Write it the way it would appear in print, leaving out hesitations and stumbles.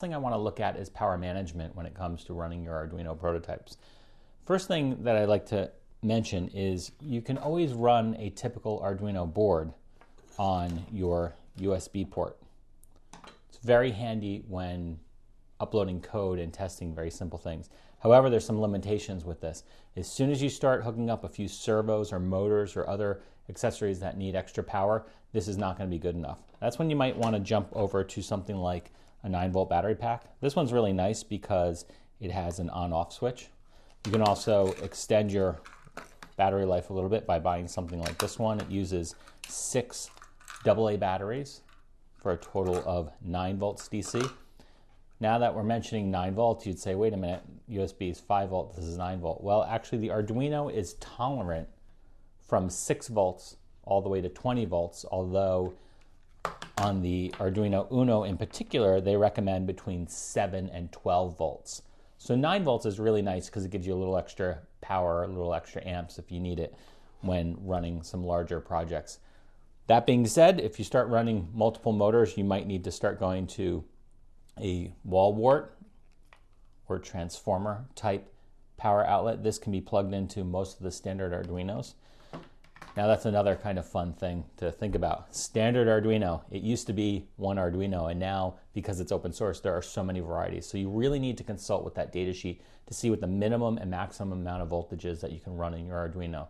Thing I want to look at is power management when it comes to running your Arduino prototypes. First thing that I'd like to mention is you can always run a typical Arduino board on your USB port. It's very handy when uploading code and testing very simple things. However, there's some limitations with this. As soon as you start hooking up a few servos or motors or other accessories that need extra power, this is not going to be good enough. That's when you might want to jump over to something like a 9-volt battery pack. This one's really nice because it has an on-off switch. You can also extend your battery life a little bit by buying something like this one. It uses 6 AA batteries for a total of 9 volts DC. Now that we're mentioning 9 volts, you'd say, wait a minute, USB is 5 volt, this is 9 volt. Well, actually the Arduino is tolerant from 6 volts all the way to 20 volts, although on the Arduino Uno in particular, they recommend between 7 and 12 volts. So 9 volts is really nice because it gives you a little extra power, a little extra amps if you need it when running some larger projects. That being said, if you start running multiple motors, you might need to start going to a wall wart or transformer type power outlet. This can be plugged into most of the standard Arduinos. Now that's another kind of fun thing to think about. Standard Arduino, it used to be one Arduino, and now because it's open source, there are so many varieties. So you really need to consult with that datasheet to see what the minimum and maximum amount of voltage is that you can run in your Arduino.